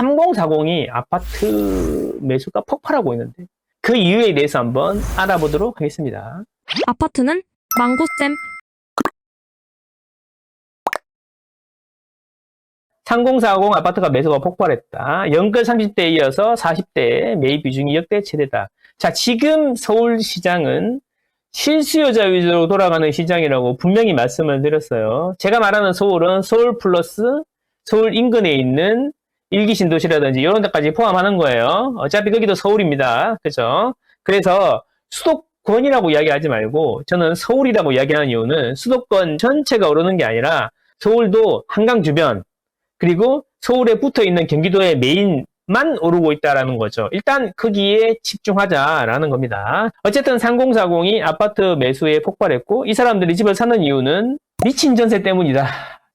3040이 아파트 매수가 폭발하고 있는데 그 이유에 대해서 한번 알아보도록 하겠습니다. 아파트는 망고쌤. 3040 아파트가 매수가 폭발했다. 연끌 30대에 이어서 40대 매입 비중이 역대 최대다. 자, 지금 서울시장은 실수요자 위주로 돌아가는 시장이라고 분명히 말씀을 드렸어요. 제가 말하는 서울은 서울 플러스 서울 인근에 있는 일기 신도시라든지 이런 데까지 포함하는 거예요. 어차피 거기도 서울입니다. 그죠? 그래서 수도권이라고 이야기하지 말고 저는 서울이라고 이야기하는 이유는 수도권 전체가 오르는 게 아니라 서울도 한강 주변 그리고 서울에 붙어 있는 경기도의 메인만 오르고 있다라는 거죠. 일단 거기에 집중하자라는 겁니다. 어쨌든 3040이 아파트 매수에 폭발했고 이 사람들이 집을 사는 이유는 미친 전세 때문이다.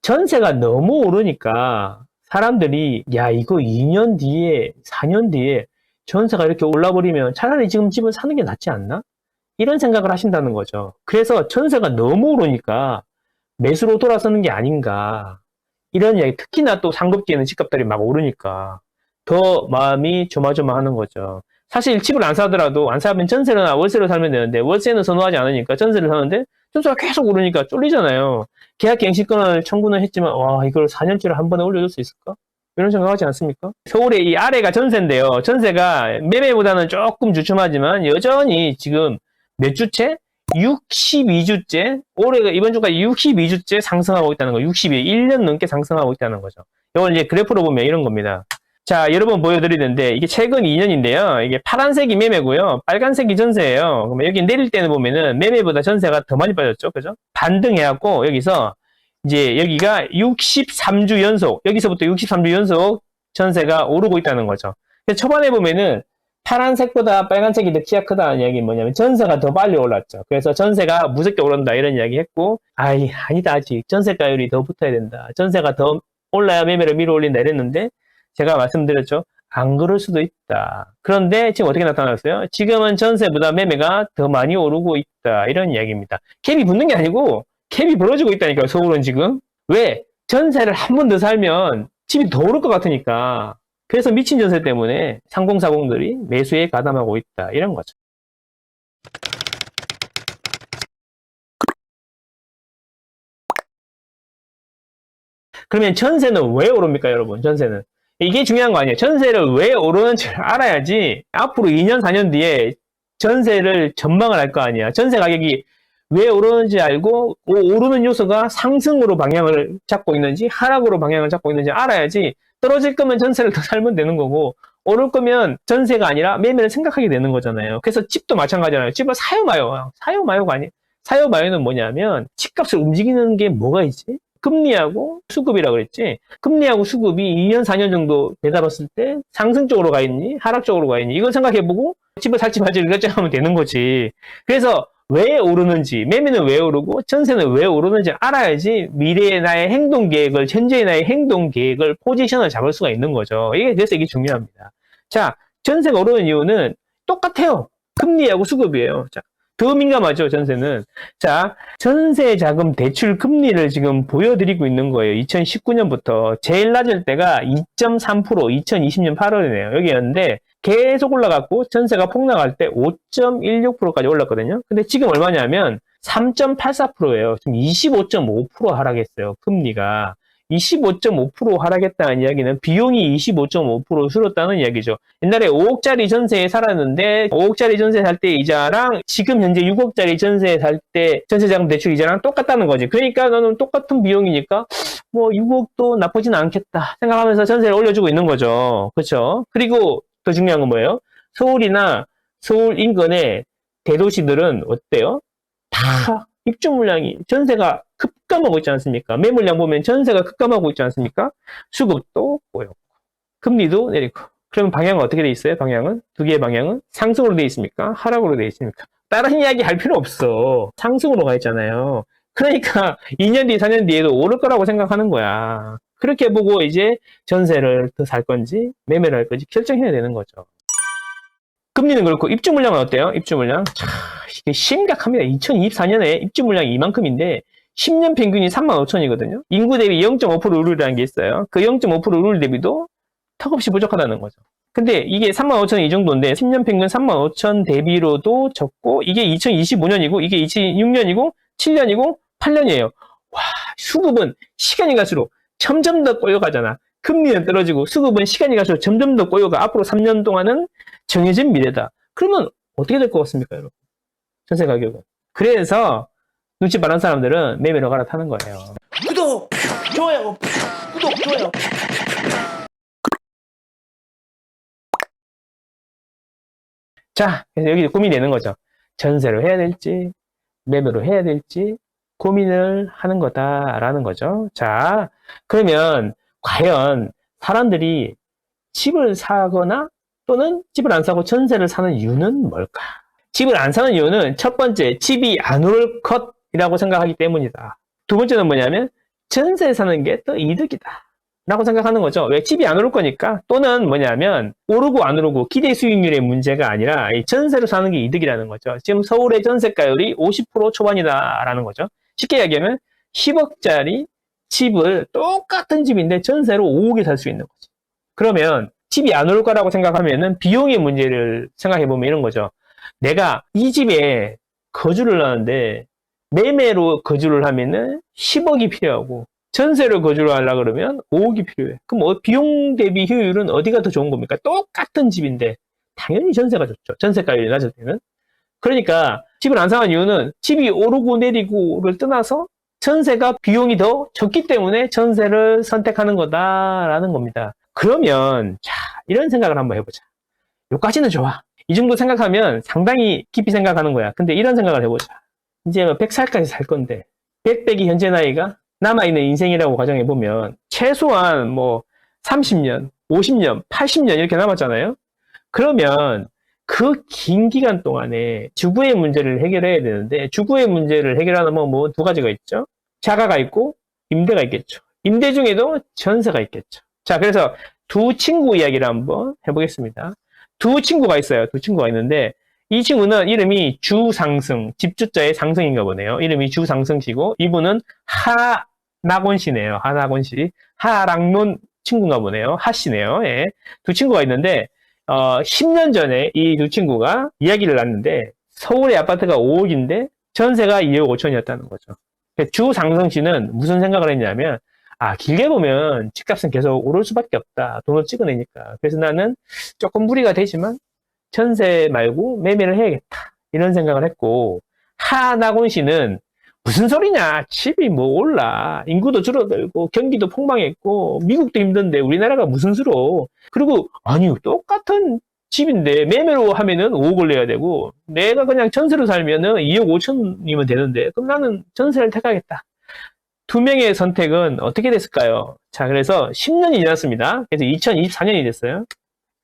전세가 너무 오르니까 사람들이 야 이거 2년 뒤에 4년 뒤에 전세가 이렇게 올라버리면 차라리 지금 집을 사는 게 낫지 않나? 이런 생각을 하신다는 거죠. 그래서 전세가 너무 오르니까 매수로 돌아서는 게 아닌가 이런 이야기. 특히나 또 상급지에는 집값들이 막 오르니까 더 마음이 조마조마하는 거죠. 사실 집을 안 사더라도 안 사면 전세나 월세로 살면 되는데 월세는 선호하지 않으니까 전세를 사는데 전세가 계속 오르니까 쫄리잖아요. 계약갱신권을 청구는 했지만 와 이걸 4년치를 한 번에 올려줄 수 있을까? 이런 생각하지 않습니까? 서울의 이 아래가 전세인데요. 전세가 매매보다는 조금 주춤하지만 여전히 지금 몇 주째? 62주째, 올해가 이번 주까지 62주째 상승하고 있다는 거. 62, 1년 넘게 상승하고 있다는 거죠. 이걸 이제 그래프로 보면 이런 겁니다. 자, 여러 번 보여드리는데 이게 최근 2년인데요. 이게 파란색이 매매고요. 빨간색이 전세예요. 그러면 여기 내릴 때는 보면은 매매보다 전세가 더 많이 빠졌죠. 그죠? 반등해갖고 여기서 이제 여기가 63주 연속, 여기서부터 63주 연속 전세가 오르고 있다는 거죠. 그래서 초반에 보면은 파란색보다 빨간색이 더 키가 크다는 이야기는 뭐냐면 전세가 더 빨리 올랐죠. 그래서 전세가 무섭게 오른다 이런 이야기 했고 아니다 아직 전세가율이 더 붙어야 된다. 전세가 더 올라야 매매를 밀어 올린다 이랬는데 제가 말씀드렸죠. 안 그럴 수도 있다. 그런데 지금 어떻게 나타났어요? 지금은 전세보다 매매가 더 많이 오르고 있다 이런 이야기입니다. 캡이 붙는 게 아니고 캡이 벌어지고 있다니까요. 서울은 지금. 왜? 전세를 한 번 더 살면 집이 더 오를 것 같으니까. 그래서 미친 전세 때문에 3040들이 매수에 가담하고 있다. 이런 거죠. 그러면 전세는 왜 오릅니까, 여러분? 전세는. 이게 중요한 거 아니에요. 전세를 왜 오르는지 알아야지 앞으로 2년, 4년 뒤에 전세를 전망을 할 거 아니야. 전세 가격이 왜 오르는지 알고 오르는 요소가 상승으로 방향을 잡고 있는지 하락으로 방향을 잡고 있는지 알아야지 떨어질 거면 전세를 더 살면 되는 거고 오를 거면 전세가 아니라 매매를 생각하게 되는 거잖아요. 그래서 집도 마찬가지잖아요. 집을 사요 마요. 사요 마요가 아니 사요 마요는 뭐냐면 집값을 움직이는 게 뭐가 있지? 금리하고 수급이라고 그랬지. 금리하고 수급이 2년, 4년 정도 내다봤을 때 상승 쪽으로 가 있니? 하락 쪽으로 가 있니? 이걸 생각해보고 집을 살지 말지를 결정하면 되는 거지. 그래서 왜 오르는지, 매매는 왜 오르고 전세는 왜 오르는지 알아야지 미래의 나의 행동 계획을, 현재의 나의 행동 계획을, 포지션을 잡을 수가 있는 거죠. 그래서 이게 중요합니다. 자, 전세가 오르는 이유는 똑같아요. 금리하고 수급이에요. 자, 더 민감하죠, 전세는. 자, 전세 자금 대출 금리를 지금 보여드리고 있는 거예요. 2019년부터. 제일 낮을 때가 2.3%, 2020년 8월이네요. 여기였는데, 계속 올라갔고, 전세가 폭락할 때 5.16%까지 올랐거든요. 근데 지금 얼마냐면, 3.84%예요. 지금 25.5% 하락했어요, 금리가. 25.5% 하락했다는 이야기는 비용이 25.5% 줄었다는 이야기죠. 옛날에 5억짜리 전세에 살았는데 5억짜리 전세 살 때 이자랑 지금 현재 6억짜리 전세 살 때 전세자금 대출 이자랑 똑같다는 거지. 그러니까 너는 똑같은 비용이니까 뭐 6억도 나쁘진 않겠다 생각하면서 전세를 올려주고 있는 거죠. 그렇죠? 그리고 더 중요한 건 뭐예요? 서울이나 서울 인근의 대도시들은 어때요? 다 입주 물량이 전세가 급감하고 있지 않습니까? 매물량 보면 전세가 급감하고 있지 않습니까? 수급도 고였고 금리도 내리고 그러면 방향은 어떻게 돼 있어요? 방향은 두 개의 방향은 상승으로 돼 있습니까? 하락으로 돼 있습니까? 다른 이야기 할 필요 없어. 상승으로 가 있잖아요. 그러니까 2년 뒤, 4년 뒤에도 오를 거라고 생각하는 거야. 그렇게 보고 이제 전세를 더 살 건지 매매를 할 건지 결정해야 되는 거죠. 금리는 그렇고 입주 물량은 어때요? 입주 물량. 자, 이게 심각합니다. 2024년에 입주 물량이 이만큼인데 10년 평균이 35,000이거든요. 인구 대비 0.5% 우울이라는 게 있어요. 그 0.5% 우울 대비도 턱없이 부족하다는 거죠. 근데 이게 35,000 이 정도인데 10년 평균 35,000 대비로도 적고 이게 2025년이고 이게 2026년이고 7년이고 8년이에요. 와, 수급은 시간이 갈수록 점점 더 꼬여가잖아. 금리는 떨어지고 수급은 시간이 갈수록 점점 더 꼬여가. 앞으로 3년 동안은 정해진 미래다. 그러면 어떻게 될 것 같습니까, 여러분? 전세 가격은. 그래서 눈치 빠른 사람들은 매매로 갈아타는 거예요. 구독, 좋아요, 구독, 좋아요. 자, 그래서 여기 고민이 되는 거죠. 전세로 해야 될지, 매매로 해야 될지 고민을 하는 거다라는 거죠. 자, 그러면 과연 사람들이 집을 사거나 또는 집을 안 사고 전세를 사는 이유는 뭘까? 집을 안 사는 이유는 첫 번째, 집이 안 오를 것이라고 생각하기 때문이다. 두 번째는 뭐냐면 전세 사는 게 더 이득이다 라고 생각하는 거죠. 왜? 집이 안 오를 거니까. 또는 뭐냐면 오르고 안 오르고 기대 수익률의 문제가 아니라 이 전세로 사는 게 이득이라는 거죠. 지금 서울의 전세가율이 50% 초반이다라는 거죠. 쉽게 이야기하면 10억짜리 집을 똑같은 집인데 전세로 5억에 살 수 있는 거죠. 그러면 집이 안 올 거라고 생각하면은 비용의 문제를 생각해 보면 이런 거죠. 내가 이 집에 거주를 하는데 매매로 거주를 하면은 10억이 필요하고 전세로 거주를 하려고 그러면 5억이 필요해. 그럼 비용 대비 효율은 어디가 더 좋은 겁니까? 똑같은 집인데 당연히 전세가 좋죠. 전세가율이 낮을 때는. 그러니까 집을 안 사는 이유는 집이 오르고 내리고를 떠나서 전세가 비용이 더 적기 때문에 전세를 선택하는 거다라는 겁니다. 그러면 자, 이런 생각을 한번 해보자. 여기까지는 좋아. 이 정도 생각하면 상당히 깊이 생각하는 거야. 근데 이런 생각을 해보자. 이제 100살까지 살 건데 100 빼기 현재 나이가 남아있는 인생이라고 가정해보면 최소한 뭐 30년, 50년, 80년 이렇게 남았잖아요. 그러면 그 긴 기간 동안에 주거의 문제를 해결해야 되는데 주거의 문제를 해결하려면 뭐 두 가지가 있죠. 자가가 있고 임대가 있겠죠. 임대 중에도 전세가 있겠죠. 자, 그래서 두 친구 이야기를 한번 해보겠습니다. 두 친구가 있어요. 두 친구가 있는데 이 친구는 이름이 주상승, 집주자의 상승인가 보네요. 이름이 주상승 씨고 이분은 하낙원 씨네요. 하낙원 씨. 하락론 친구인가 보네요. 하씨네요. 예. 두 친구가 있는데 10년 전에 이 두 친구가 이야기를 났는데 서울의 아파트가 5억인데 전세가 2억 5천이었다는 거죠. 주상승 씨는 무슨 생각을 했냐면 길게 보면 집값은 계속 오를 수밖에 없다. 돈을 찍어내니까. 그래서 나는 조금 무리가 되지만 전세 말고 매매를 해야겠다. 이런 생각을 했고, 하낙원 씨는 무슨 소리냐. 집이 뭐 올라. 인구도 줄어들고, 경기도 폭망했고, 미국도 힘든데 우리나라가 무슨 수로. 그리고, 아니, 똑같은 집인데 매매로 하면은 5억을 내야 되고, 내가 그냥 전세로 살면은 2억 5천이면 되는데, 그럼 나는 전세를 택하겠다. 두 명의 선택은 어떻게 됐을까요? 자, 그래서 10년이 지났습니다. 그래서 2024년이 됐어요.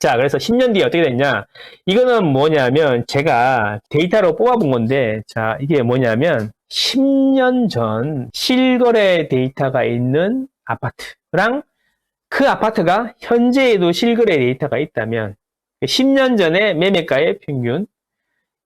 자, 그래서 10년 뒤에 어떻게 됐냐? 이거는 뭐냐면 제가 데이터로 뽑아본 건데, 자, 이게 뭐냐면 10년 전 실거래 데이터가 있는 아파트랑 그 아파트가 현재에도 실거래 데이터가 있다면 10년 전의 매매가의 평균,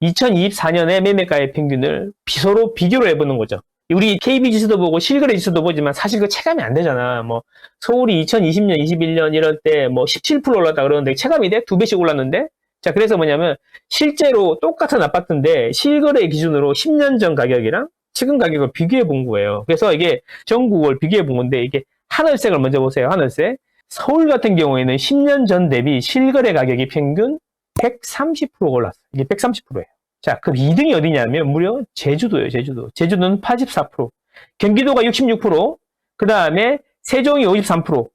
2024년의 매매가의 평균을 서로 비교를 해보는 거죠. 우리 KB 지수도 보고 실거래 지수도 보지만 사실 그 체감이 안 되잖아. 뭐 서울이 2020년, 21년 이럴 때 뭐 17% 올랐다 그러는데 체감이 돼? 2배씩 올랐는데? 자, 그래서 뭐냐면 실제로 똑같은 아파트인데 실거래 기준으로 10년 전 가격이랑 지금 가격을 비교해 본 거예요. 그래서 이게 전국을 비교해 본 건데 이게 하늘색을 먼저 보세요. 하늘색. 서울 같은 경우에는 10년 전 대비 실거래 가격이 평균 130% 올랐어요. 이게 130%예요. 자, 그럼 2등이 어디냐면 무려 제주도예요, 제주도. 제주도는 84%, 경기도가 66%, 그 다음에 세종이 53%,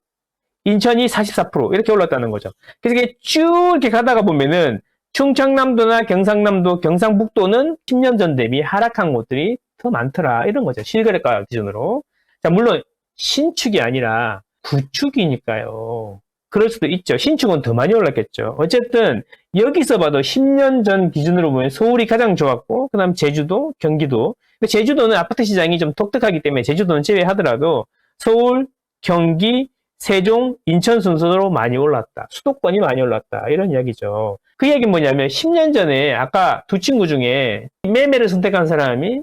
인천이 44% 이렇게 올랐다는 거죠. 그래서 이게 쭉 이렇게 가다가 보면은 충청남도나 경상남도, 경상북도는 10년 전 대비 하락한 곳들이 더 많더라. 이런 거죠. 실거래가 기준으로. 자, 물론 신축이 아니라 구축이니까요. 그럴 수도 있죠. 신축은 더 많이 올랐겠죠. 어쨌든 여기서 봐도 10년 전 기준으로 보면 서울이 가장 좋았고 그 다음 제주도, 경기도. 제주도는 아파트 시장이 좀 독특하기 때문에 제주도는 제외하더라도 서울, 경기, 세종, 인천 순서로 많이 올랐다. 수도권이 많이 올랐다. 이런 이야기죠. 그 이야기는 뭐냐면 10년 전에 아까 두 친구 중에 매매를 선택한 사람이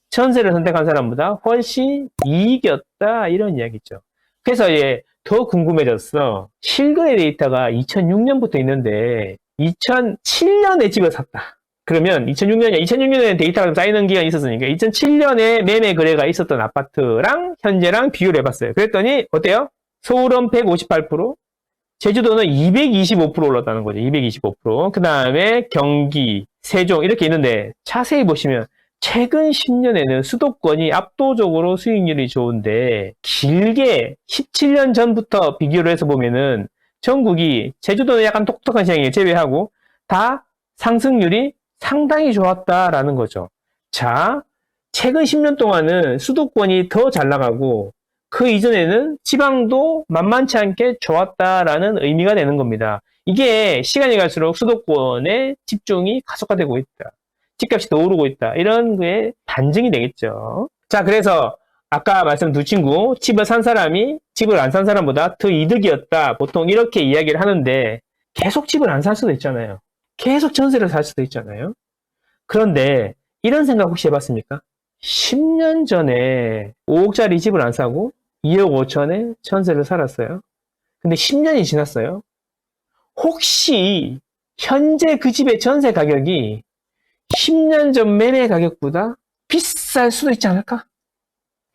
전세를 선택한 사람보다 훨씬 이익이었다. 이런 이야기죠. 그래서 더 궁금해졌어. 실거래 데이터가 2006년부터 있는데 2007년에 집을 샀다. 그러면 2006년에 데이터가 쌓이는 기간이 있었으니까 2007년에 매매 거래가 있었던 아파트랑 현재랑 비교를 해봤어요. 그랬더니 어때요? 서울은 158%, 제주도는 225% 올랐다는 거죠. 225%. 그 다음에 경기, 세종 이렇게 있는데 자세히 보시면 최근 10년에는 수도권이 압도적으로 수익률이 좋은데 길게 17년 전부터 비교를 해서 보면은 전국이 제주도는 약간 똑똑한 시장에 제외하고 다 상승률이 상당히 좋았다라는 거죠. 자, 최근 10년 동안은 수도권이 더 잘 나가고 그 이전에는 지방도 만만치 않게 좋았다라는 의미가 되는 겁니다. 이게 시간이 갈수록 수도권의 집중이 가속화되고 있다. 집값이 더 오르고 있다. 이런 거에 반증이 되겠죠. 자, 그래서 아까 말씀 두 친구, 집을 산 사람이 집을 안 산 사람보다 더 이득이었다. 보통 이렇게 이야기를 하는데 계속 집을 안 살 수도 있잖아요. 계속 전세를 살 수도 있잖아요. 그런데 이런 생각 혹시 해봤습니까? 10년 전에 5억짜리 집을 안 사고 2억 5천에 전세를 살았어요. 근데 10년이 지났어요. 혹시 현재 그 집의 전세 가격이 10년 전 매매 가격보다 비쌀 수도 있지 않을까?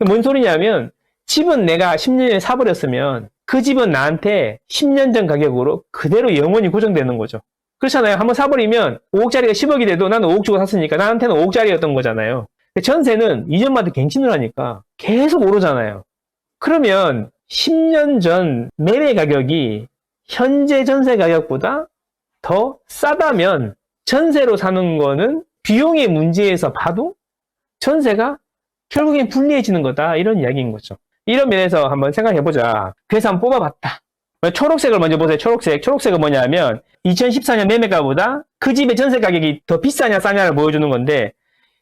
뭔 소리냐면 집은 내가 10년 전에 사버렸으면 그 집은 나한테 10년 전 가격으로 그대로 영원히 고정되는 거죠. 그렇잖아요. 한번 사버리면 5억짜리가 10억이 돼도 나는 5억 주고 샀으니까 나한테는 5억짜리였던 거잖아요. 전세는 이전마다 갱신을 하니까 계속 오르잖아요. 그러면 10년 전 매매 가격이 현재 전세 가격보다 더 싸다면 전세로 사는 거는 비용의 문제에서 봐도 전세가 결국엔 불리해지는 거다. 이런 이야기인 거죠. 이런 면에서 한번 생각해보자. 그래서 한번 뽑아봤다. 초록색을 먼저 보세요. 초록색은 뭐냐면 2014년 매매가보다 그 집의 전세 가격이 더 비싸냐 싸냐를 보여주는 건데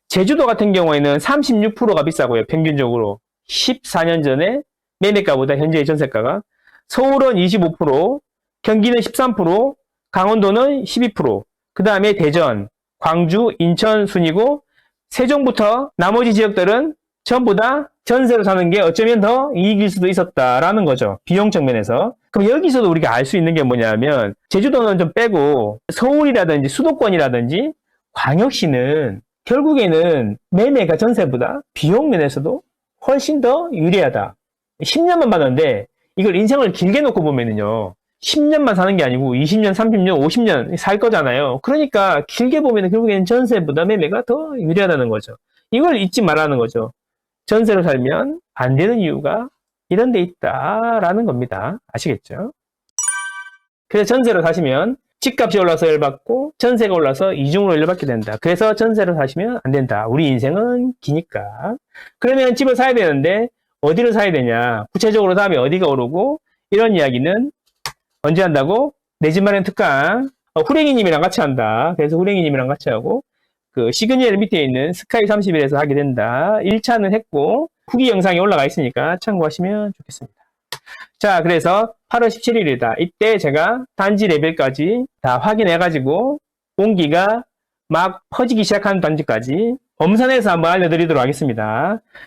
제주도 같은 경우에는 36%가 비싸고요. 평균적으로 14년 전에 매매가보다 현재의 전세가가. 서울은 25%, 경기는 13%, 강원도는 12%, 그 다음에 대전, 광주, 인천 순이고 세종부터 나머지 지역들은 전부 다 전세로 사는 게 어쩌면 더 이익일 수도 있었다라는 거죠. 비용 측면에서. 그럼 여기서도 우리가 알 수 있는 게 뭐냐면 제주도는 좀 빼고 서울이라든지 수도권이라든지 광역시는 결국에는 매매가 전세보다 비용 면에서도 훨씬 더 유리하다. 10년만 봤는데 이걸 인생을 길게 놓고 보면은요. 10년만 사는 게 아니고 20년, 30년, 50년 살 거잖아요. 그러니까 길게 보면 결국에는 전세보다 매매가 더 유리하다는 거죠. 이걸 잊지 말라는 거죠. 전세로 살면 안 되는 이유가 이런 데 있다라는 겁니다. 아시겠죠? 그래서 전세로 사시면 집값이 올라서 열받고 전세가 올라서 이중으로 열받게 된다. 그래서 전세로 사시면 안 된다. 우리 인생은 기니까. 그러면 집을 사야 되는데 어디를 사야 되냐? 구체적으로 다음에 어디가 오르고 이런 이야기는 언제 한다고? 내 집 마련 특강. 후랭이님이랑 같이 한다. 그래서 후랭이님이랑 같이 하고 그 시그니엘 밑에 있는 스카이 30일에서 하게 된다. 1차는 했고 후기 영상이 올라가 있으니까 참고하시면 좋겠습니다. 자, 그래서 8월 17일이다. 이때 제가 단지 레벨까지 다 확인해가지고 온기가 막 퍼지기 시작하는 단지까지 엄선해서 한번 알려드리도록 하겠습니다.